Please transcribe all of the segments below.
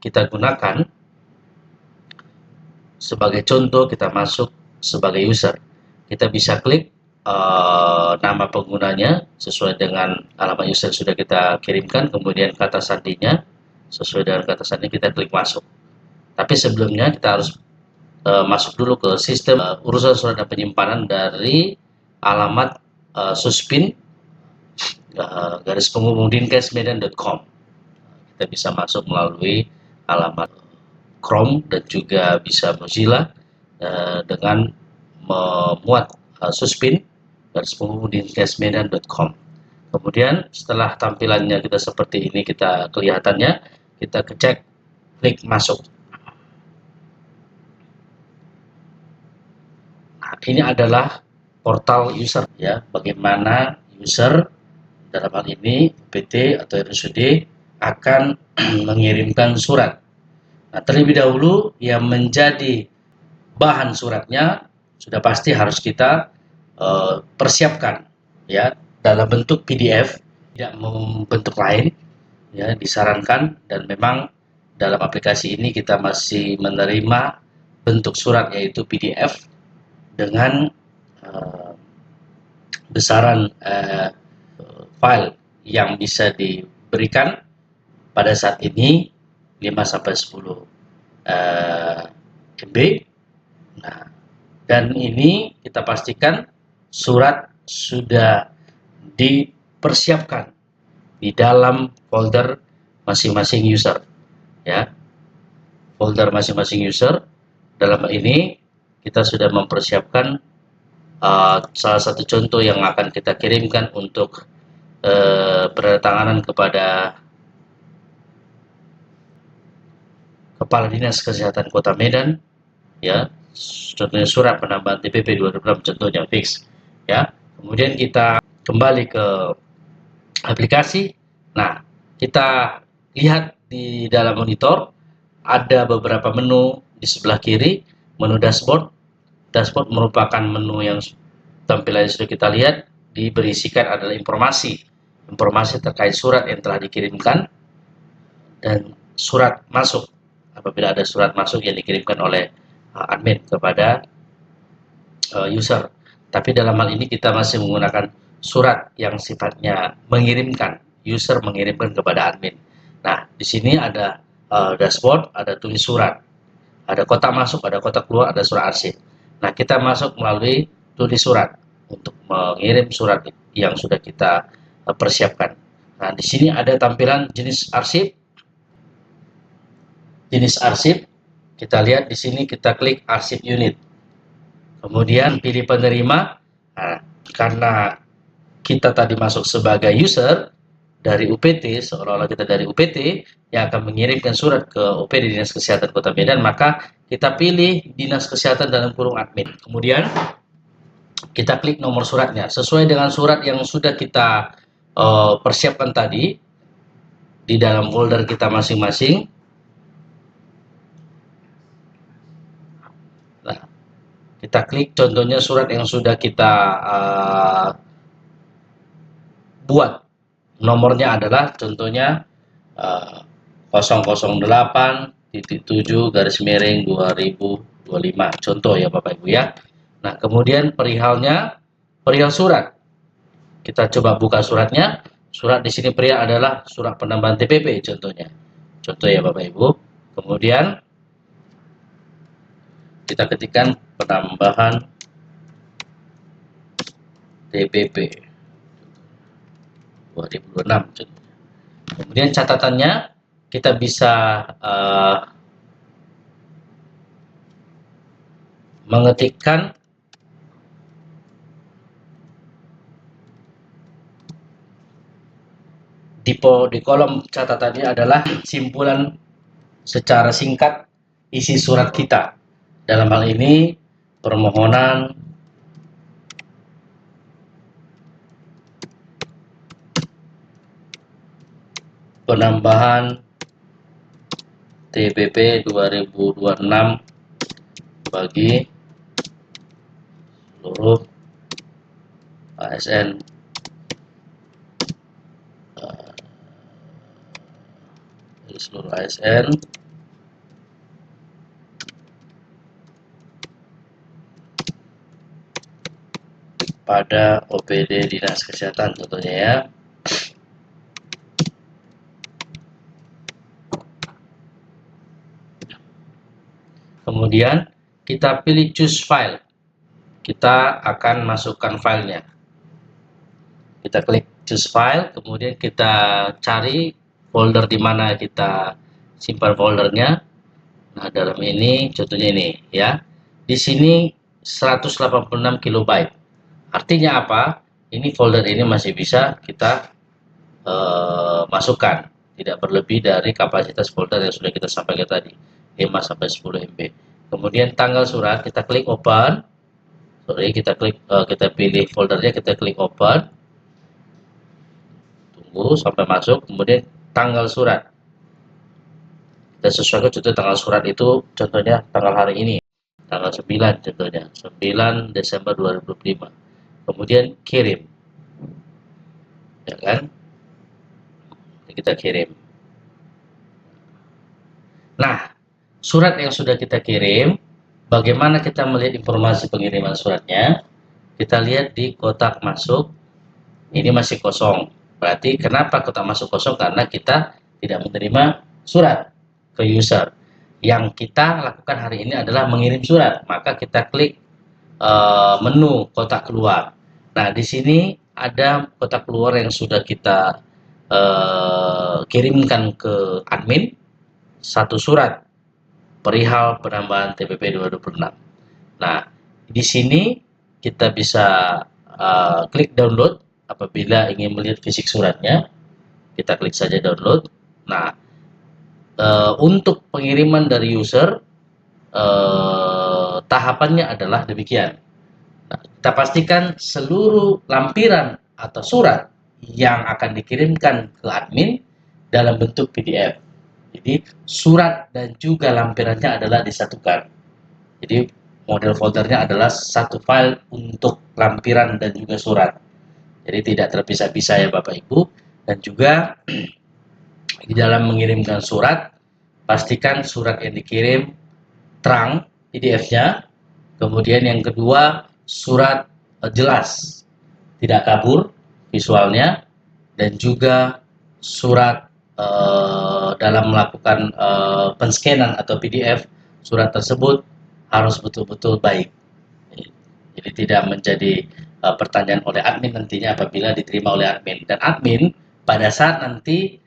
kita gunakan sebagai contoh, kita masuk sebagai user. Kita bisa klik nama penggunanya sesuai dengan alamat user yang sudah kita kirimkan, kemudian kata sandinya sesuai dengan kata sandi, kita klik masuk. Tapi sebelumnya kita harus masuk dulu ke sistem urusan surat dan penyimpanan dari alamat suspin garis penghubung dinkesmedan.com. Kita bisa masuk melalui alamat Chrome dan juga bisa Mozilla dengan memuat suspin garis penghubung dinkesmedan.com. Kemudian setelah tampilannya kita seperti ini, kita kelihatannya, kita cek, klik masuk. Nah, ini adalah portal user ya, bagaimana user dalam hal ini PT atau RSUD akan mengirimkan surat. Nah, terlebih dahulu yang menjadi bahan suratnya sudah pasti harus kita persiapkan ya dalam bentuk PDF, tidak membentuk lain ya, disarankan. Dan memang dalam aplikasi ini kita masih menerima bentuk surat yaitu PDF dengan besaran file yang bisa diberikan pada saat ini 5-10 MB. Nah, dan ini kita pastikan surat sudah dipersiapkan di dalam folder masing-masing user ya. Folder masing-masing user dalam ini kita sudah mempersiapkan salah satu contoh yang akan kita kirimkan untuk penandatanganan kepada Kepala Dinas Kesehatan Kota Medan ya, contohnya surat penambahan TPP 2006 contohnya fix ya. Kemudian kita kembali ke aplikasi. Nah, kita lihat di dalam monitor ada beberapa menu di sebelah kiri, menu dashboard. Dashboard merupakan menu yang tampilannya sudah kita lihat, diberisikan adalah informasi terkait surat yang telah dikirimkan dan surat masuk apabila ada surat masuk yang dikirimkan oleh admin kepada user. Tapi dalam hal ini kita masih menggunakan surat yang sifatnya mengirimkan, user mengirimkan kepada admin. Nah, di sini ada dashboard, ada tulis surat, ada kotak masuk, ada kotak keluar, ada surat arsip. Nah, kita masuk melalui tulis surat untuk mengirim surat yang sudah kita persiapkan. Nah, di sini ada tampilan jenis arsip. Jenis arsip, kita lihat di sini, kita klik arsip unit. Kemudian pilih penerima. Nah, karena kita tadi masuk sebagai user dari UPT, seolah-olah kita dari UPT yang akan mengirimkan surat ke OPD Dinas Kesehatan Kota Medan, maka kita pilih Dinas Kesehatan dalam kurung admin. Kemudian kita klik nomor suratnya sesuai dengan surat yang sudah kita persiapkan tadi di dalam folder kita masing-masing. Nah, kita klik contohnya surat yang sudah kita buat. Nomornya adalah contohnya 008.7/2025 contoh ya Bapak Ibu ya. Nah, kemudian perihal surat. Kita coba buka suratnya. Surat di sini perihal adalah surat penambahan TPP contohnya. Contoh ya Bapak Ibu. Kemudian kita ketikkan penambahan TPP 2026 contohnya. Kemudian catatannya kita bisa mengetikkan di kolom catatannya adalah simpulan secara singkat isi surat kita. Dalam hal ini permohonan penambahan TPP 2026 bagi seluruh ASN kepada OPD Dinas Kesehatan tentunya ya. Kemudian kita pilih choose file. Kita akan masukkan filenya. Kita klik choose file, kemudian kita cari folder di mana kita simpan foldernya. Nah, dalam ini contohnya ini ya. Di sini 186 kilobyte. Artinya apa? Ini folder ini masih bisa kita masukkan, tidak berlebih dari kapasitas folder yang sudah kita sampaikan tadi, 5 sampai 10 MB. Kemudian tanggal surat kita klik open. Kita pilih foldernya, kita klik open. Tunggu sampai masuk. Kemudian tanggal surat. Kita sesuaikan, contoh tanggal surat itu contohnya tanggal hari ini. Tanggal 9 contohnya, 9 Desember 2025. Kemudian kirim. Ya kan? Kita kirim. Nah, surat yang sudah kita kirim, bagaimana kita melihat informasi pengiriman suratnya? Kita lihat di kotak masuk, ini masih kosong. Berarti kenapa kotak masuk kosong? Karena kita tidak menerima surat ke user. Yang kita lakukan hari ini adalah mengirim surat. Maka kita klik menu kotak keluar. Nah, di sini ada kotak keluar yang sudah kita kirimkan ke admin, satu surat perihal penambahan TPP 2026. Nah, di sini kita bisa klik download apabila ingin melihat fisik suratnya. Kita klik saja download. Nah, untuk pengiriman dari user tahapannya adalah demikian. Nah, kita pastikan seluruh lampiran atau surat yang akan dikirimkan ke admin dalam bentuk PDF. Jadi surat dan juga lampirannya adalah disatukan. Jadi model foldernya adalah satu file untuk lampiran dan juga surat. Jadi tidak terpisah-pisah ya Bapak Ibu. Dan juga di dalam mengirimkan surat, pastikan surat yang dikirim terang PDF-nya. Kemudian yang kedua, surat jelas, tidak kabur visualnya, dan juga surat dalam melakukan penscanan atau PDF surat tersebut harus betul-betul baik. Jadi tidak menjadi pertanyaan oleh admin nantinya apabila diterima oleh admin. Dan admin pada saat nanti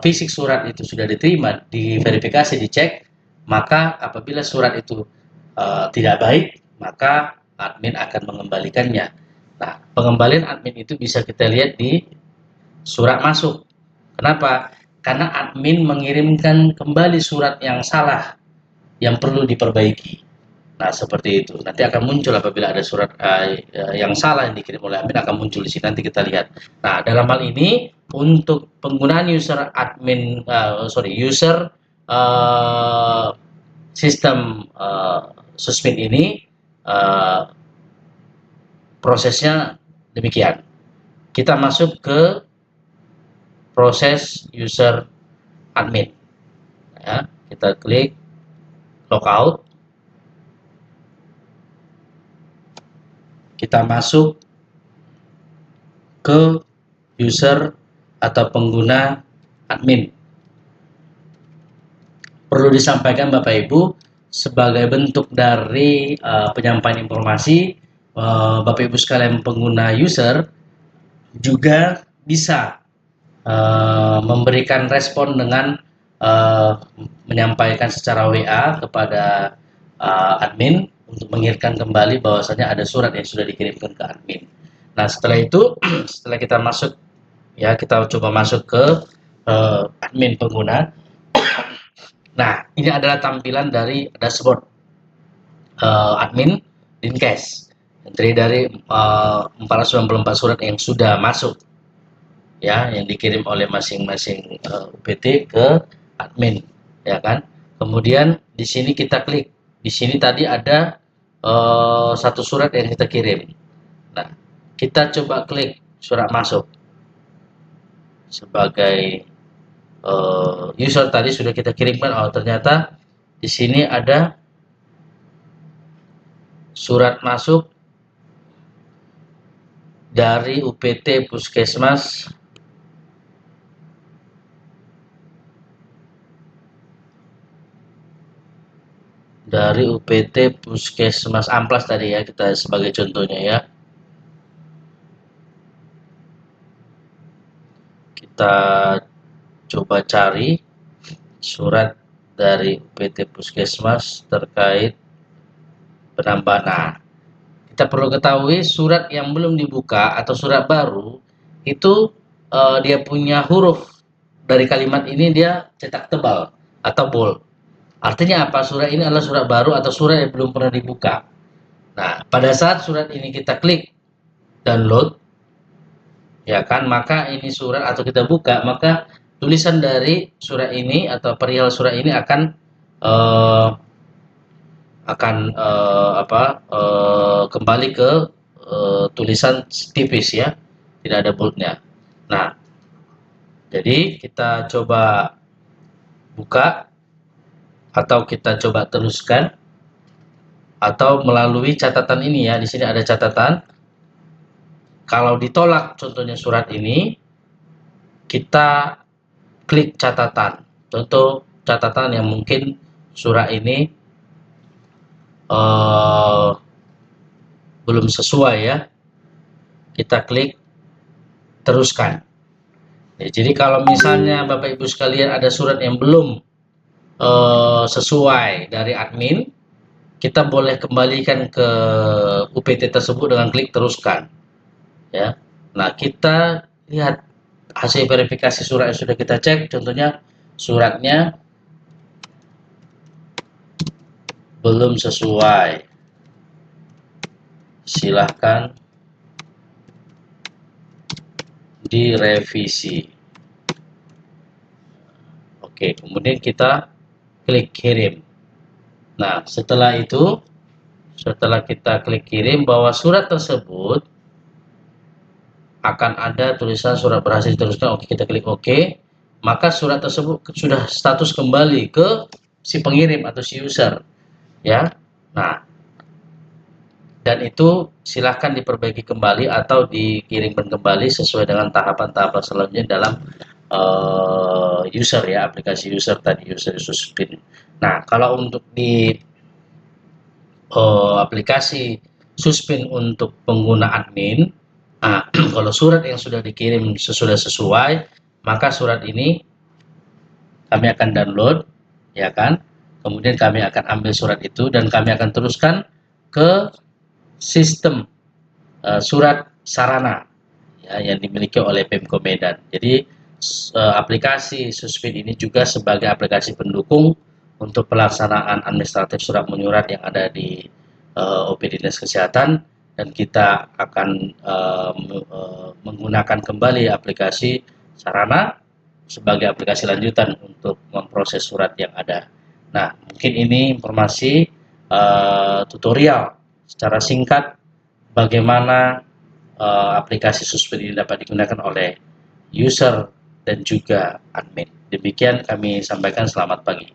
fisik surat itu sudah diterima, diverifikasi, dicek, maka apabila surat itu tidak baik, maka admin akan mengembalikannya. Nah, pengembalian admin itu bisa kita lihat di surat masuk. Kenapa? Karena admin mengirimkan kembali surat yang salah, yang perlu diperbaiki. Nah, seperti itu. Nanti akan muncul apabila ada surat yang salah yang dikirim oleh admin, akan muncul di sini. Nanti kita lihat. Nah, dalam hal ini untuk penggunaan user admin, user sistem Susmin ini prosesnya demikian. Kita masuk ke proses user admin. Ya, kita klik logout. Kita masuk ke user atau pengguna admin. Perlu disampaikan Bapak Ibu, sebagai bentuk dari penyampaian informasi, Bapak Ibu sekalian pengguna user juga bisa memberikan respon dengan menyampaikan secara WA kepada admin untuk mengingatkan kembali bahwasanya ada surat yang sudah dikirimkan ke admin. Nah, setelah itu, setelah kita masuk, ya kita coba masuk ke admin pengguna. Nah, ini adalah tampilan dari dashboard admin Dinkes. Terdiri dari 494 surat yang sudah masuk, ya, yang dikirim oleh masing-masing UPT ke admin, ya kan. Kemudian di sini kita klik. Di sini tadi ada satu surat yang kita kirim. Nah, kita coba klik surat masuk. Sebagai user tadi sudah kita kirimkan, oh ternyata di sini ada surat masuk dari UPT Puskesmas Puskesmas Amplas tadi ya, kita sebagai contohnya ya. Kita coba cari surat dari UPT Puskesmas terkait penambahan. Nah, kita perlu ketahui surat yang belum dibuka atau surat baru itu dia punya huruf dari kalimat ini dia cetak tebal atau bold. Artinya apa? Surat ini adalah surat baru atau surat yang belum pernah dibuka. Nah, pada saat surat ini kita klik download, ya kan, maka ini surat atau kita buka, maka tulisan dari surat ini atau perihal surat ini akan kembali ke tulisan tipis ya, tidak ada boldnya. Nah, jadi kita coba buka atau kita coba teruskan atau melalui catatan ini ya. Di sini ada catatan. Kalau ditolak contohnya surat ini, kita klik catatan. Contoh catatan yang mungkin surat ini belum sesuai ya. Kita klik teruskan. Ya, jadi kalau misalnya Bapak Ibu sekalian ada surat yang belum sesuai dari admin, kita boleh kembalikan ke UPT tersebut dengan klik teruskan ya. Nah, kita lihat hasil verifikasi surat yang sudah kita cek, contohnya suratnya belum sesuai, silahkan direvisi. Oke, kemudian kita klik kirim. Nah, setelah itu, setelah kita klik kirim, bahwa surat tersebut akan ada tulisan surat berhasil diteruskan. Oke, kita klik OK, maka surat tersebut sudah status kembali ke si pengirim atau si user ya. Nah, dan itu silahkan diperbaiki kembali atau dikirimkan kembali sesuai dengan tahapan-tahapan selanjutnya dalam user ya, aplikasi user tadi, user Suspin. Nah, kalau untuk di aplikasi Suspin untuk pengguna admin, nah, kalau surat yang sudah dikirim sudah sesuai, maka surat ini kami akan download, ya kan? Kemudian kami akan ambil surat itu dan kami akan teruskan ke sistem surat sarana ya, yang dimiliki oleh Pemko Medan. Jadi aplikasi Suspin ini juga sebagai aplikasi pendukung untuk pelaksanaan administratif surat menyurat yang ada di OPD Dinas Kesehatan, dan kita akan menggunakan kembali aplikasi sarana sebagai aplikasi lanjutan untuk memproses surat yang ada. Nah, mungkin ini informasi tutorial secara singkat bagaimana aplikasi Suspin ini dapat digunakan oleh user dan juga admin. Demikian kami sampaikan, selamat pagi.